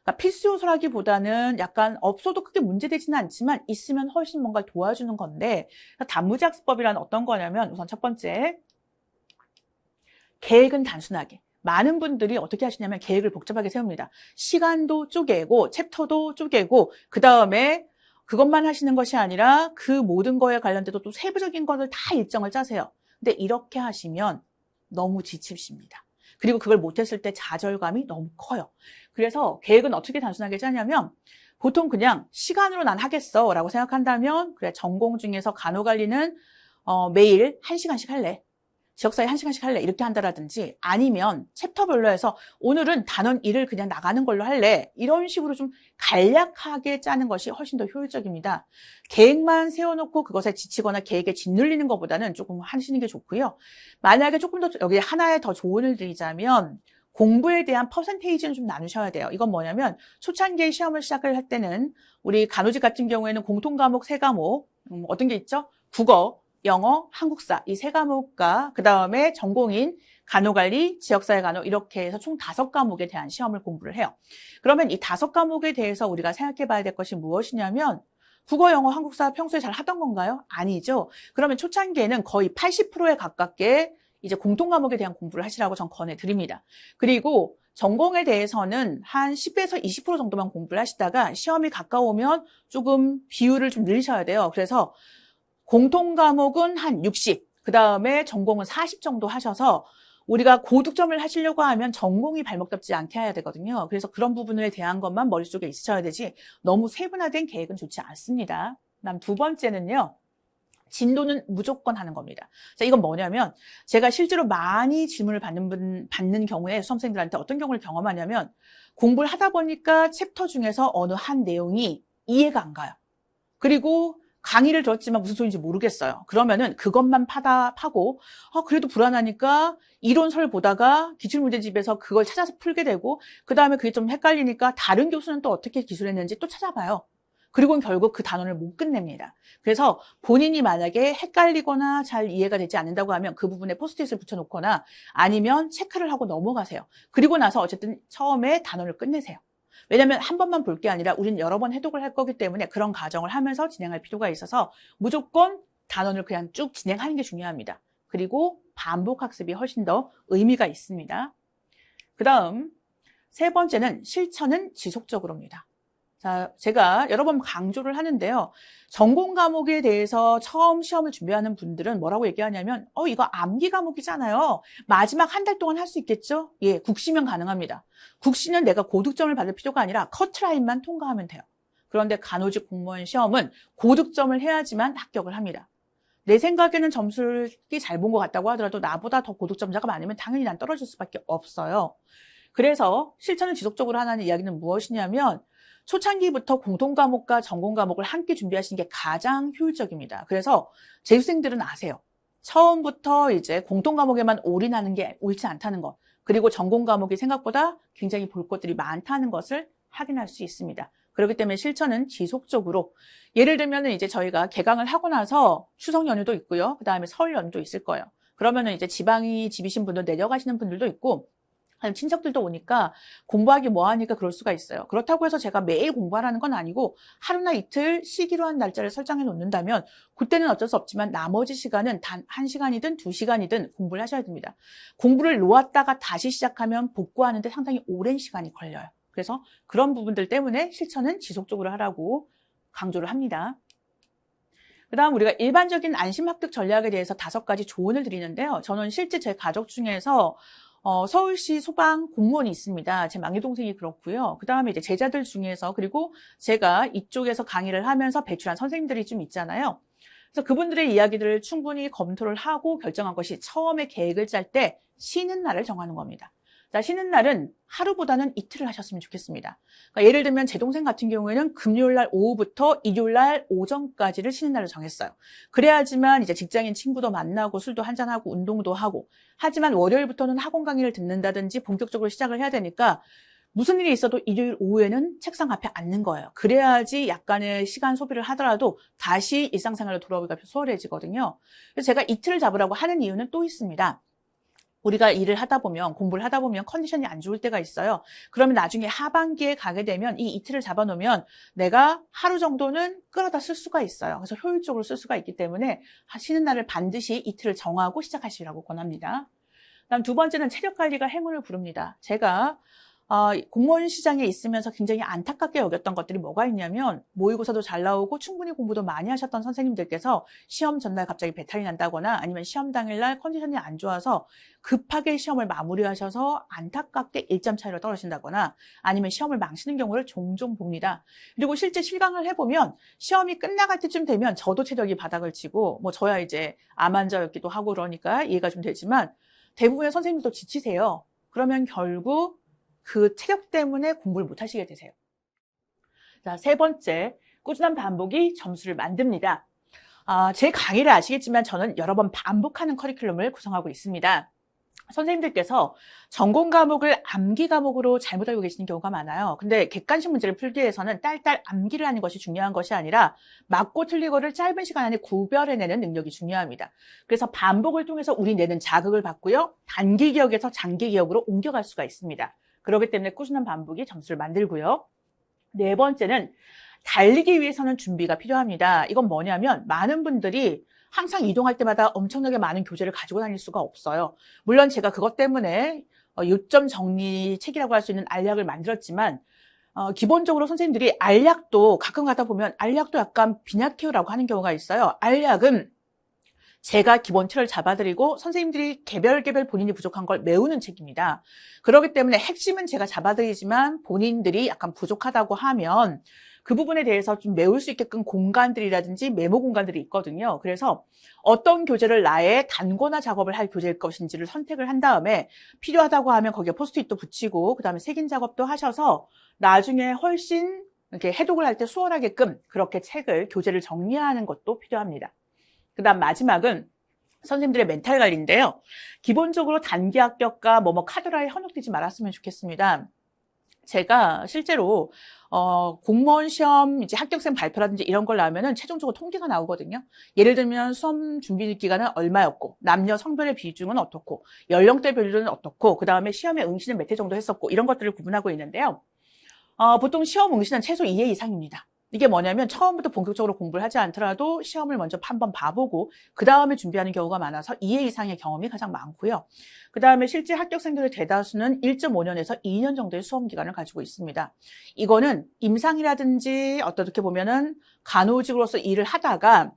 그러니까 필수 요소라기보다는 약간 없어도 크게 문제되지는 않지만 있으면 훨씬 뭔가를 도와주는 건데 단무지 학습법이란 어떤 거냐면 우선 첫 번째 계획은 단순하게. 많은 분들이 어떻게 하시냐면 계획을 복잡하게 세웁니다. 시간도 쪼개고 챕터도 쪼개고 그 다음에 그것만 하시는 것이 아니라 그 모든 거에 관련돼서 또 세부적인 것을 다 일정을 짜세요. 근데 이렇게 하시면 너무 지치십니다. 그리고 그걸 못했을 때 좌절감이 너무 커요. 그래서 계획은 어떻게 단순하게 짜냐면 보통 그냥 시간으로 난 하겠어 라고 생각한다면 그래 전공 중에서 간호관리는 매일 1시간씩 할래. 지역사회 1시간씩 할래 이렇게 한다라든지 아니면 챕터별로 해서 오늘은 단원 1을 그냥 나가는 걸로 할래 이런 식으로 좀 간략하게 짜는 것이 훨씬 더 효율적입니다. 계획만 세워놓고 그것에 지치거나 계획에 짓눌리는 것보다는 조금 하시는 게 좋고요. 만약에 조금 더 여기 하나의 더 조언을 드리자면 공부에 대한 퍼센테이지는 좀 나누셔야 돼요. 이건 뭐냐면 초창기에 시험을 시작을 할 때는 우리 간호직 같은 경우에는 공통 과목 3과목 어떤 게 있죠? 국어, 영어, 한국사 이 3과목과 그 다음에 전공인 간호관리, 지역사회 간호 이렇게 해서 총 5과목에 대한 시험을 공부를 해요. 그러면 이 5과목에 대해서 우리가 생각해 봐야 될 것이 무엇이냐면 국어, 영어, 한국사 평소에 잘 하던 건가요? 아니죠. 그러면 초창기에는 거의 80%에 가깝게 이제 공통 과목에 대한 공부를 하시라고 전 권해드립니다. 그리고 전공에 대해서는 한 10에서 20% 정도만 공부를 하시다가 시험이 가까우면 조금 비율을 좀 늘리셔야 돼요. 그래서 공통 과목은 한 60, 그 다음에 전공은 40 정도 하셔서 우리가 고득점을 하시려고 하면 전공이 발목 잡지 않게 해야 되거든요. 그래서 그런 부분에 대한 것만 머릿속에 있으셔야 되지 너무 세분화된 계획은 좋지 않습니다. 그다음 두 번째는요. 진도는 무조건 하는 겁니다. 자, 이건 뭐냐면 제가 실제로 많이 질문을 받는 경우에 수험생들한테 어떤 경우를 경험하냐면 공부를 하다 보니까 챕터 중에서 어느 한 내용이 이해가 안 가요. 그리고 강의를 들었지만 무슨 소리인지 모르겠어요. 그러면은 그것만 파고 그래도 불안하니까 이론서를 보다가 기출문제집에서 그걸 찾아서 풀게 되고 그 다음에 그게 좀 헷갈리니까 다른 교수는 또 어떻게 기술했는지 또 찾아봐요. 그리고는 결국 그 단원을 못 끝냅니다. 그래서 본인이 만약에 헷갈리거나 잘 이해가 되지 않는다고 하면 그 부분에 포스트잇을 붙여놓거나 아니면 체크를 하고 넘어가세요. 그리고 나서 어쨌든 처음에 단원을 끝내세요. 왜냐하면 한 번만 볼 게 아니라 우리는 여러 번 해독을 할 거기 때문에 그런 과정을 하면서 진행할 필요가 있어서 무조건 단원을 그냥 쭉 진행하는 게 중요합니다. 그리고 반복 학습이 훨씬 더 의미가 있습니다. 그 다음 세 번째는 실천은 지속적으로입니다. 자, 제가 여러 번 강조를 하는데요. 전공 과목에 대해서 처음 시험을 준비하는 분들은 뭐라고 얘기하냐면 이거 암기 과목이잖아요. 마지막 한 달 동안 할 수 있겠죠? 예, 국시면 가능합니다. 국시는 내가 고득점을 받을 필요가 아니라 커트라인만 통과하면 돼요. 그런데 간호직 공무원 시험은 고득점을 해야지만 합격을 합니다. 내 생각에는 점수를 잘 본 것 같다고 하더라도 나보다 더 고득점자가 많으면 당연히 난 떨어질 수밖에 없어요. 그래서 실천을 지속적으로 하는 이야기는 무엇이냐면 초창기부터 공통 과목과 전공 과목을 함께 준비하시는 게 가장 효율적입니다. 그래서 재수생들은 아세요. 처음부터 이제 공통 과목에만 올인하는 게 옳지 않다는 것. 그리고 전공 과목이 생각보다 굉장히 볼 것들이 많다는 것을 확인할 수 있습니다. 그렇기 때문에 실천은 지속적으로 예를 들면 이제 저희가 개강을 하고 나서 추석 연휴도 있고요. 그다음에 설 연휴도 있을 거예요. 그러면은 이제 지방이 집이신 분들 내려가시는 분들도 있고 친척들도 오니까 공부하기 뭐하니까 그럴 수가 있어요. 그렇다고 해서 제가 매일 공부하라는 건 아니고 하루나 이틀 쉬기로 한 날짜를 설정해 놓는다면 그때는 어쩔 수 없지만 나머지 시간은 단 1시간이든 2시간이든 공부를 하셔야 됩니다. 공부를 놓았다가 다시 시작하면 복구하는데 상당히 오랜 시간이 걸려요. 그래서 그런 부분들 때문에 실천은 지속적으로 하라고 강조를 합니다. 그 다음 우리가 일반적인 안심합격 전략에 대해서 5가지 조언을 드리는데요. 저는 실제 제 가족 중에서 서울시 소방 공무원이 있습니다. 제 막내 동생이 그렇고요. 그 다음에 이제 제자들 중에서 그리고 제가 이쪽에서 강의를 하면서 배출한 선생님들이 좀 있잖아요. 그래서 그분들의 이야기들을 충분히 검토를 하고 결정한 것이 처음에 계획을 짤 때 쉬는 날을 정하는 겁니다. 자, 쉬는 날은 하루보다는 이틀을 하셨으면 좋겠습니다. 그러니까 예를 들면 제 동생 같은 경우에는 금요일 날 오후부터 일요일 날 오전까지를 쉬는 날을 정했어요. 그래야지만 이제 직장인 친구도 만나고 술도 한잔하고 운동도 하고 하지만 월요일부터는 학원 강의를 듣는다든지 본격적으로 시작을 해야 되니까 무슨 일이 있어도 일요일 오후에는 책상 앞에 앉는 거예요. 그래야지 약간의 시간 소비를 하더라도 다시 일상생활로 돌아오기가 수월해지거든요. 그래서 제가 이틀을 잡으라고 하는 이유는 또 있습니다. 우리가 일을 하다 보면 공부를 하다 보면 컨디션이 안 좋을 때가 있어요. 그러면 나중에 하반기에 가게 되면 이 이틀을 잡아놓으면 내가 하루 정도는 끌어다 쓸 수가 있어요. 그래서 효율적으로 쓸 수가 있기 때문에 쉬는 날을 반드시 이틀을 정하고 시작하시라고 권합니다. 그다음 두 번째는 체력 관리가 행운을 부릅니다. 제가 공무원 시장에 있으면서 굉장히 안타깝게 여겼던 것들이 뭐가 있냐면 모의고사도 잘 나오고 충분히 공부도 많이 하셨던 선생님들께서 시험 전날 갑자기 배탈이 난다거나 아니면 시험 당일날 컨디션이 안 좋아서 급하게 시험을 마무리하셔서 안타깝게 1점 차이로 떨어진다거나 아니면 시험을 망치는 경우를 종종 봅니다. 그리고 실제 실강을 해보면 시험이 끝나갈 때쯤 되면 저도 체력이 바닥을 치고 뭐 저야 이제 암환자였기도 하고 그러니까 이해가 좀 되지만 대부분의 선생님들도 지치세요. 그러면 결국 그 체력 때문에 공부를 못 하시게 되세요. 자, 세 번째, 꾸준한 반복이 점수를 만듭니다. 제 강의를 아시겠지만 저는 여러 번 반복하는 커리큘럼을 구성하고 있습니다. 선생님들께서 전공 과목을 암기 과목으로 잘못 알고 계시는 경우가 많아요. 근데 객관식 문제를 풀기 위해서는 딸딸 암기를 하는 것이 중요한 것이 아니라 맞고 틀리고를 짧은 시간 안에 구별해내는 능력이 중요합니다. 그래서 반복을 통해서 우리 뇌는 자극을 받고요. 단기 기억에서 장기 기억으로 옮겨갈 수가 있습니다. 그렇기 때문에 꾸준한 반복이 점수를 만들고요. 네 번째는 달리기 위해서는 준비가 필요합니다. 이건 뭐냐면 많은 분들이 항상 이동할 때마다 엄청나게 많은 교재를 가지고 다닐 수가 없어요. 물론 제가 그것 때문에 요점 정리 책이라고 할 수 있는 알약을 만들었지만 기본적으로 선생님들이 알약도 가끔 가다 보면 알약도 약간 빈약해요라고 하는 경우가 있어요. 알약은 제가 기본 틀을 잡아드리고 선생님들이 개별 본인이 부족한 걸 메우는 책입니다. 그렇기 때문에 핵심은 제가 잡아드리지만 본인들이 약간 부족하다고 하면 그 부분에 대해서 좀 메울 수 있게끔 공간들이라든지 메모 공간들이 있거든요. 그래서 어떤 교재를 나의 단권화 작업을 할 교재일 것인지를 선택을 한 다음에 필요하다고 하면 거기에 포스트잇도 붙이고 그다음에 색인 작업도 하셔서 나중에 훨씬 이렇게 해독을 할 때 수월하게끔 그렇게 책을 교재를 정리하는 것도 필요합니다. 그다음 마지막은 선생님들의 멘탈 관리인데요. 기본적으로 단기 합격과 카드라에 현혹되지 말았으면 좋겠습니다. 제가 실제로 공무원 시험 이제 합격생 발표라든지 이런 걸 나오면은 최종적으로 통계가 나오거든요. 예를 들면 수험 준비 기간은 얼마였고, 남녀 성별의 비중은 어떻고, 연령대 비율은 어떻고, 그 다음에 시험에 응시는 몇 회 정도 했었고 이런 것들을 구분하고 있는데요. 보통 시험 응시는 최소 2회 이상입니다. 이게 뭐냐면 처음부터 본격적으로 공부를 하지 않더라도 시험을 먼저 한번 봐보고 그 다음에 준비하는 경우가 많아서 2회 이상의 경험이 가장 많고요. 그 다음에 실제 합격생들의 대다수는 1.5년에서 2년 정도의 수험 기간을 가지고 있습니다. 이거는 임상이라든지 어떻게 보면은 간호직으로서 일을 하다가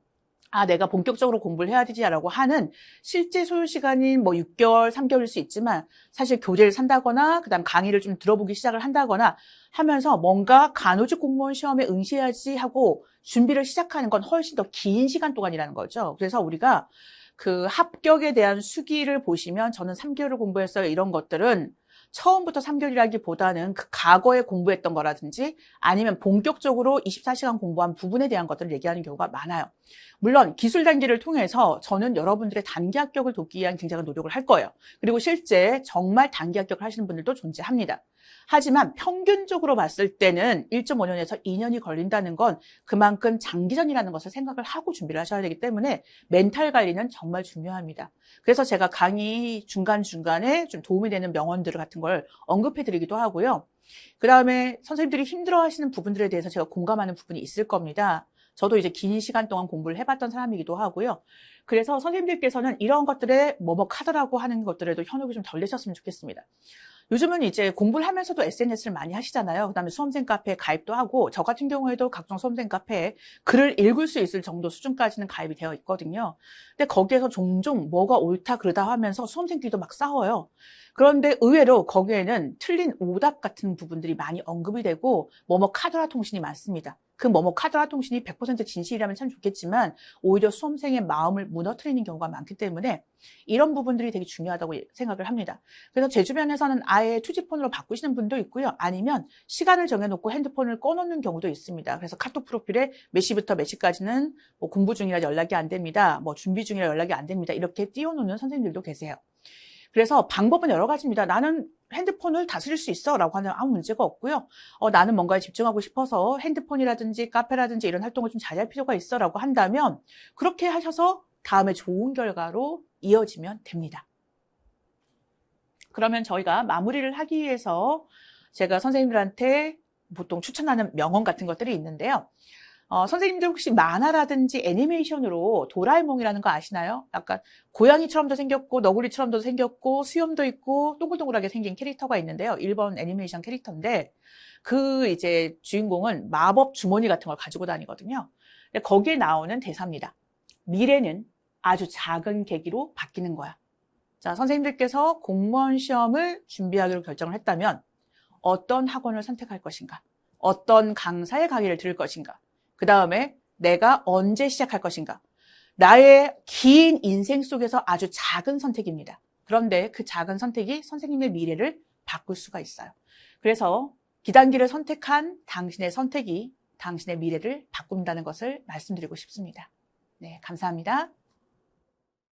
내가 본격적으로 공부를 해야 되지라고 하는 실제 소요 시간인 6개월, 3개월일 수 있지만 사실 교재를 산다거나 그다음 강의를 좀 들어보기 시작을 한다거나 하면서 뭔가 간호직 공무원 시험에 응시해야지 하고 준비를 시작하는 건 훨씬 더 긴 시간 동안이라는 거죠. 그래서 우리가 그 합격에 대한 수기를 보시면 저는 3개월을 공부했어요. 이런 것들은 처음부터 3개월이라기보다는 그 과거에 공부했던 거라든지 아니면 본격적으로 24시간 공부한 부분에 대한 것들을 얘기하는 경우가 많아요. 물론 기술 단계를 통해서 저는 여러분들의 단기 합격을 돕기 위한 굉장한 노력을 할 거예요. 그리고 실제 정말 단기 합격을 하시는 분들도 존재합니다. 하지만 평균적으로 봤을 때는 1.5년에서 2년이 걸린다는 건 그만큼 장기전이라는 것을 생각을 하고 준비를 하셔야 되기 때문에 멘탈 관리는 정말 중요합니다. 그래서 제가 강의 중간중간에 좀 도움이 되는 명언들 같은 걸 언급해드리기도 하고요. 그 다음에 선생님들이 힘들어하시는 부분들에 대해서 제가 공감하는 부분이 있을 겁니다. 저도 이제 긴 시간 동안 공부를 해봤던 사람이기도 하고요. 그래서 선생님들께서는 이런 것들에 카드라고 하는 것들에도 현혹이 좀 덜 되셨으면 좋겠습니다. 요즘은 이제 공부를 하면서도 SNS를 많이 하시잖아요. 그다음에 수험생 카페에 가입도 하고 저 같은 경우에도 각종 수험생 카페에 글을 읽을 수 있을 정도 수준까지는 가입이 되어 있거든요. 근데 거기에서 종종 뭐가 옳다 그르다 하면서 수험생끼리도 막 싸워요. 그런데 의외로 거기에는 틀린 오답 같은 부분들이 많이 언급이 되고 카드라 통신이 많습니다. 그 카드라 통신이 100% 진실이라면 참 좋겠지만 오히려 수험생의 마음을 무너뜨리는 경우가 많기 때문에 이런 부분들이 되게 중요하다고 생각을 합니다. 그래서 제 주변에서는 아예 투지폰으로 바꾸시는 분도 있고요. 아니면 시간을 정해놓고 핸드폰을 꺼놓는 경우도 있습니다. 그래서 카톡 프로필에 몇 시부터 몇 시까지는 공부 중이라 연락이 안 됩니다. 준비 중이라 연락이 안 됩니다. 이렇게 띄워놓는 선생님들도 계세요. 그래서 방법은 여러 가지입니다. 나는 핸드폰을 다스릴 수 있어 라고 하면 아무 문제가 없고요. 나는 뭔가에 집중하고 싶어서 핸드폰이라든지 카페라든지 이런 활동을 좀 자제할 필요가 있어 라고 한다면 그렇게 하셔서 다음에 좋은 결과로 이어지면 됩니다. 그러면 저희가 마무리를 하기 위해서 제가 선생님들한테 보통 추천하는 명언 같은 것들이 있는데요. 선생님들 혹시 만화라든지 애니메이션으로 도라에몽이라는 거 아시나요? 약간 고양이처럼도 생겼고 너구리처럼도 생겼고 수염도 있고 동글동글하게 생긴 캐릭터가 있는데요. 일본 애니메이션 캐릭터인데 그 이제 주인공은 마법 주머니 같은 걸 가지고 다니거든요. 근데 거기에 나오는 대사입니다. 미래는 아주 작은 계기로 바뀌는 거야. 자, 선생님들께서 공무원 시험을 준비하기로 결정을 했다면 어떤 학원을 선택할 것인가? 어떤 강사의 강의를 들을 것인가? 그 다음에 내가 언제 시작할 것인가? 나의 긴 인생 속에서 아주 작은 선택입니다. 그런데 그 작은 선택이 선생님의 미래를 바꿀 수가 있어요. 그래서 기단기를 선택한 당신의 선택이 당신의 미래를 바꾼다는 것을 말씀드리고 싶습니다. 네, 감사합니다.